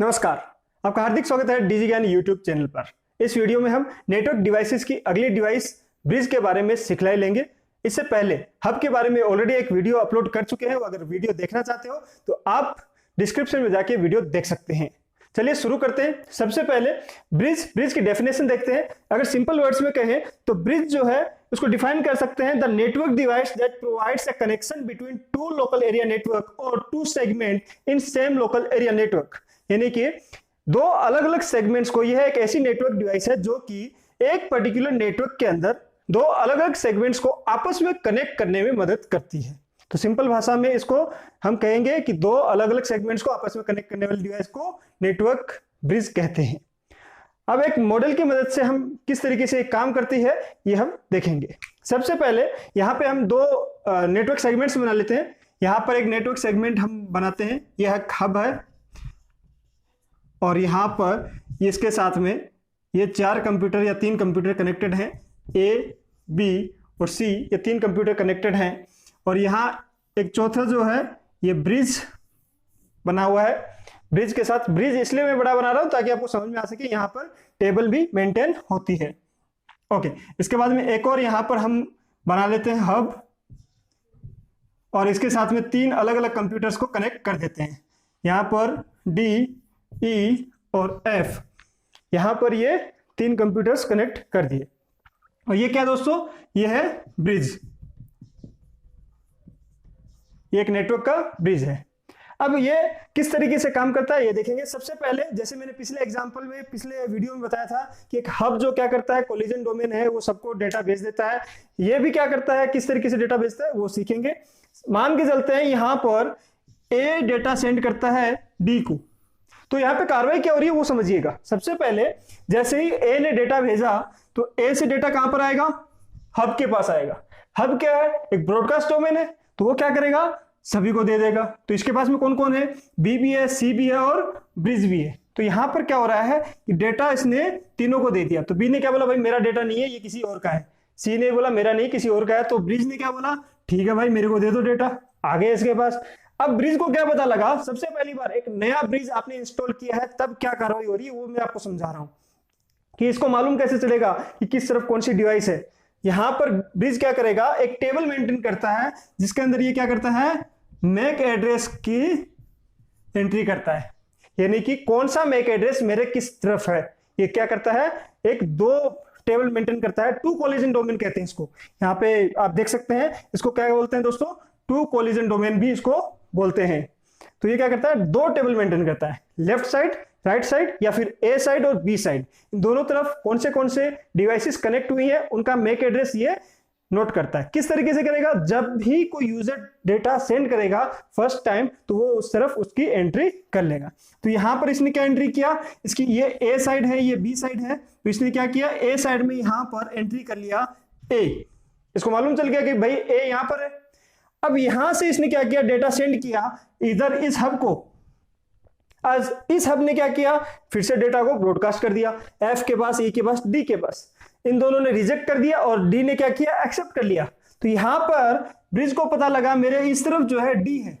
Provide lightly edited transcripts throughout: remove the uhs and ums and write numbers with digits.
नमस्कार, आपका हार्दिक स्वागत है डीजी ज्ञान यूट्यूब चैनल पर। इस वीडियो में हम नेटवर्क डिवाइसेस की अगली डिवाइस ब्रिज के बारे में सिखलाई लेंगे। इससे पहले हब के बारे में ऑलरेडी एक वीडियो अपलोड कर चुके हैं। अगर वीडियो देखना चाहते हो तो आप डिस्क्रिप्शन में जाके वीडियो देख सकते हैं। चलिए शुरू करते हैं। सबसे पहले ब्रिज की डेफिनेशन देखते हैं। अगर सिंपल वर्ड्स में कहें तो ब्रिज जो है उसको डिफाइन कर सकते हैं the network device that provides a connection between two local area network और two segment in same local area network. यानी कि दो अलग अलग सेगमेंट्स को, यह एक ऐसी नेटवर्क डिवाइस है जो कि एक पर्टिकुलर नेटवर्क के अंदर दो अलग अलग सेगमेंट्स को आपस में कनेक्ट करने में मदद करती है। तो सिंपल भाषा में इसको हम कहेंगे कि दो अलग अलग सेगमेंट्स को आपस में कनेक्ट करने वाली डिवाइस को नेटवर्क ब्रिज कहते हैं। अब एक मॉडल की मदद से हम किस तरीके से काम करती है ये हम देखेंगे। सबसे पहले यहाँ पे हम दो नेटवर्क सेगमेंट्स बना लेते हैं। यहाँ पर एक नेटवर्क सेगमेंट हम बनाते हैं, यह एक हब है और यहाँ पर इसके साथ में ये चार कंप्यूटर या तीन कंप्यूटर कनेक्टेड हैं, ए बी और सी, ये तीन कंप्यूटर कनेक्टेड हैं। और यहाँ एक चौथा जो है ये ब्रिज बना हुआ है। ब्रिज के साथ, ब्रिज इसलिए मैं बड़ा बना रहा हूँ ताकि आपको समझ में आ सके, यहाँ पर टेबल भी मेंटेन होती है। ओके, इसके बाद में एक और यहाँ पर हम बना लेते हैं हब और इसके साथ में तीन अलग अलग कंप्यूटर्स को कनेक्ट कर देते हैं। यहाँ पर डी, ई और एफ, यहां पर ये तीन कंप्यूटर्स कनेक्ट कर दिए। और ये क्या दोस्तों, ये है ब्रिज, ये एक नेटवर्क का ब्रिज है। अब ये किस तरीके से काम करता है ये देखेंगे। सबसे पहले जैसे मैंने पिछले एग्जांपल में, पिछले वीडियो में बताया था कि एक हब जो क्या करता है, कोलिजन डोमेन है, वो सबको डेटा भेज देता है। ये भी क्या करता है, किस तरीके से डेटा भेजता है वो सीखेंगे। मान के चलते हैं यहां पर ए डेटा सेंड करता है डी को, तो यहाँ पे कार्रवाई क्या हो रही है वो समझिएगा। सबसे पहले जैसे ही ए ने डेटा भेजा तो ए से डेटा कहां पर आएगा, हब के पास आएगा। हब क्या है, एक ब्रॉडकास्ट डोमेन है, तो वो क्या करेगा, सभी को दे देगा। तो इसके पास में कौन कौन है, बी भी है, सी भी है और ब्रिज भी है। तो यहां पर क्या हो रहा है कि डेटा इसने तीनों को दे दिया। तो बी ने क्या बोला, भाई मेरा डेटा नहीं है, ये किसी और का है। सी ने बोला मेरा नहीं, किसी और का है। तो ब्रिज ने क्या बोला, ठीक है भाई मेरे को दे दो डेटा, आ गए इसके पास। अब ब्रिज को क्या पता लगा, सबसे पहली बार एक नया ब्रिज आपने इंस्टॉल किया है तब क्या कार्रवाई हो रही है वो मैं आपको समझा रहा हूं कि इसको मालूम कैसे चलेगा कि किस तरफ कौन सी डिवाइस है। यहां पर ब्रिज क्या करेगा, एक टेबल मेंटेन करता है जिसके अंदर ये क्या करता है, मैक एड्रेस की एंट्री करता है। यानी कि कौन सा मैक एड्रेस मेरे किस तरफ है, ये क्या करता है, एक दो टेबल मेंटेन करता है। टू कोलिजन डोमेन कहते हैं इसको। यहाँ पे आप देख सकते हैं, इसको क्या बोलते हैं दोस्तों, टू कोलिजन डोमेन भी इसको बोलते हैं। तो ये क्या करता है, दो टेबल मेंटेन करता है, लेफ्ट साइड, राइट साइड, या फिर ए साइड और बी साइड, इन दोनों तरफ कौन से डिवाइसेस कनेक्ट हुई है उनका मैक एड्रेस ये नोट करता है। किस तरीके से करेगा, जब भी कोई यूजर डेटा सेंड करेगा फर्स्ट टाइम तो वो उस तरफ उसकी एंट्री कर लेगा। तो यहां पर इसने क्या एंट्री किया, इसकी ये ए साइड है, ये बी साइड है, तो इसने क्या किया, ए साइड में यहां पर एंट्री कर लिया ए। इसको मालूम चल गया कि भाई ए यहां पर है। अब यहां से इसने क्या किया, डेटा सेंड किया इधर इस हब को। आज इस हब ने क्या किया, फिर से डेटा को ब्रॉडकास्ट कर दिया एफ के पास, ई के पास, डी के पास। इन दोनों ने रिजेक्ट कर दिया और डी ने क्या किया, एक्सेप्ट कर लिया। तो यहां पर ब्रिज को पता लगा मेरे इस तरफ जो है डी है,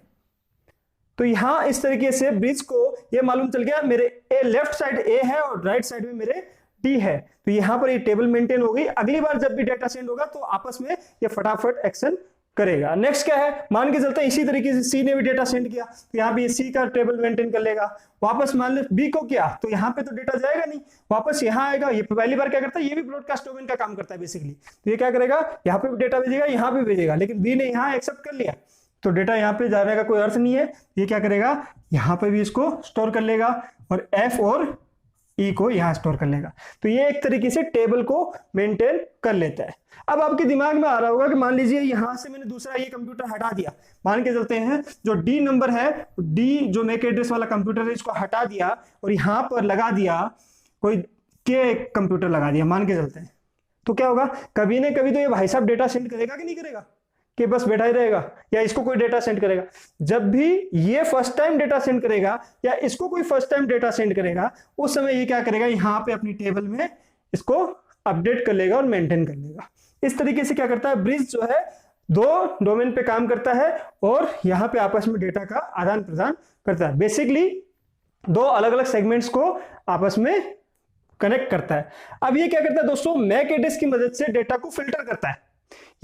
तो यहां इस तरीके से ब्रिज को यह मालूम चल गया मेरे ए लेफ्ट साइड ए है और राइट साइड में मेरे डी है। तो यहां पर ये टेबल मेंटेन हो गई। अगली बार जब भी डेटा सेंड होगा तो आपस में ये फटाफट एक्शन करेगा। नेक्स्ट क्या है, मान के चलते हैं इसी तरीके से सी ने भी डेटा सेंड किया तो यहाँ पे सी का टेबल मेंटेन कर लेगा। वापस मान ले बी को किया तो यहाँ पे तो डेटा जाएगा नहीं, वापस यहाँ आएगा। ये पहली बार क्या करता है, ये भी ब्रॉडकास्ट डोमेन का काम करता है बेसिकली। तो ये क्या करेगा, यहाँ पे भी डेटा भेजेगा, यहाँ पे भेजेगा, लेकिन बी ने यहाँ एक्सेप्ट कर लिया तो डेटा यहाँ पे जाने का कोई अर्थ नहीं है। ये क्या करेगा, यहाँ पे भी इसको स्टोर कर लेगा और एफ और ई को यहां स्टोर कर लेगा। तो ये एक तरीके से टेबल को मेंटेन कर लेता है। अब आपके दिमाग में आ रहा होगा कि मान लीजिए यहां से मैंने दूसरा ये कंप्यूटर हटा दिया, मान के चलते हैं जो डी नंबर है, डी जो मैक एड्रेस वाला कंप्यूटर है, इसको हटा दिया और यहां पर लगा दिया कोई के कंप्यूटर लगा दिया, मान के चलते हैं। तो क्या होगा, कभी ना कभी तो ये भाई साहब डेटा सेंड करेगा कि नहीं करेगा, कि बस बैठा ही रहेगा या इसको कोई डेटा सेंड करेगा। जब भी ये फर्स्ट टाइम डेटा सेंड करेगा या इसको कोई फर्स्ट टाइम डेटा सेंड करेगा उस समय ये क्या करेगा, यहाँ पे अपनी टेबल में इसको अपडेट कर लेगा और मेंटेन कर लेगा। इस तरीके से क्या करता है, ब्रिज जो है दो डोमेन पे काम करता है और यहाँ पे आपस में डेटा का आदान प्रदान करता है। बेसिकली दो अलग अलग सेगमेंट्स को आपस में कनेक्ट करता है। अब ये क्या करता है दोस्तों, मैक एड्रेस की मदद से डेटा को फिल्टर करता है।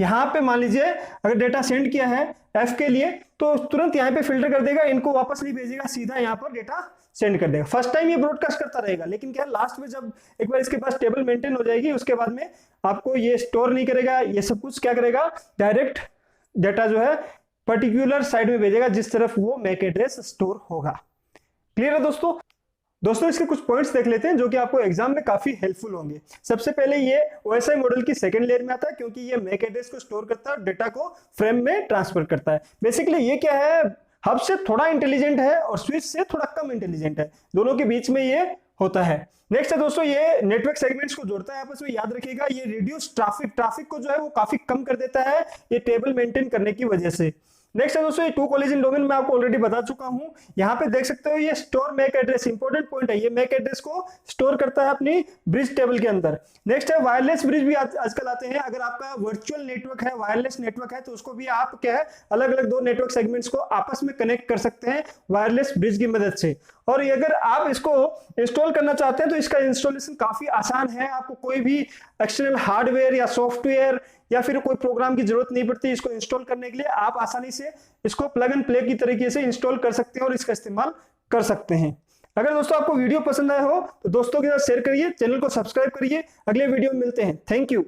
यहां पे मान लीजिए अगर डेटा सेंड किया है एफ के लिए तो तुरंत यहां पे फिल्टर कर देगा, इनको वापस नहीं भेजेगा, सीधा यहां पर डेटा सेंड कर देगा। फर्स्ट टाइम ये ब्रॉडकास्ट करता रहेगा, लेकिन क्या लास्ट में जब एक बार इसके पास टेबल मेंटेन हो जाएगी उसके बाद में आपको ये स्टोर नहीं करेगा, ये सब कुछ क्या करेगा, डायरेक्ट डेटा जो है पर्टिकुलर साइड में भेजेगा जिस तरफ वो मैक एड्रेस स्टोर होगा। क्लियर है दोस्तों? दोस्तों इसके कुछ पॉइंट्स देख लेते हैं जो कि आपको एग्जाम में काफी हेल्पफुल होंगे। सबसे पहले ये ओएसआई मॉडल की सेकंड लेयर में आता है क्योंकि ये मैक एड्रेस को स्टोर करता है और डेटा को फ्रेम में ट्रांसफर करता है। बेसिकली ये क्या है, हब से थोड़ा इंटेलिजेंट है और स्विच से थोड़ा कम इंटेलिजेंट है, दोनों के बीच में ये होता है। नेक्स्ट है दोस्तों ये नेटवर्क सेगमेंट्स को जोड़ता है आपस में, याद रखिएगा ये रिड्यूस ट्रैफिक को जो है वो काफी कम कर देता है ये टेबल मेंटेन करने की वजह से। नेक्स्ट है दोस्तों ये टू कोलिजन डोमेन मैं आपको ऑलरेडी बता चुका हूं। यहां पे देख सकते हो ये store MAC address, important point है, ये मैक एड्रेस को स्टोर करता है अपनी ब्रिज टेबल के अंदर। नेक्स्ट है वायरलेस ब्रिज भी आजकल आते हैं। अगर आपका वर्चुअल नेटवर्क है, वायरलेस नेटवर्क है, तो उसको भी आप क्या है अलग अलग दो नेटवर्क सेगमेंट्स को आपस में कनेक्ट कर सकते हैं वायरलेस ब्रिज की मदद से। और अगर आप इसको इंस्टॉल करना चाहते हैं तो इसका इंस्टॉलेशन काफी आसान है, आपको कोई भी एक्सटर्नल हार्डवेयर या सॉफ्टवेयर या फिर कोई प्रोग्राम की जरूरत नहीं पड़ती इसको इंस्टॉल करने के लिए। आप आसानी से इसको प्लग एंड प्ले की तरीके से इंस्टॉल कर सकते हैं और इसका इस्तेमाल कर सकते हैं। अगर दोस्तों आपको वीडियो पसंद आया हो तो दोस्तों के साथ शेयर करिए, चैनल को सब्सक्राइब करिए। अगले वीडियो में मिलते हैं। Thank you.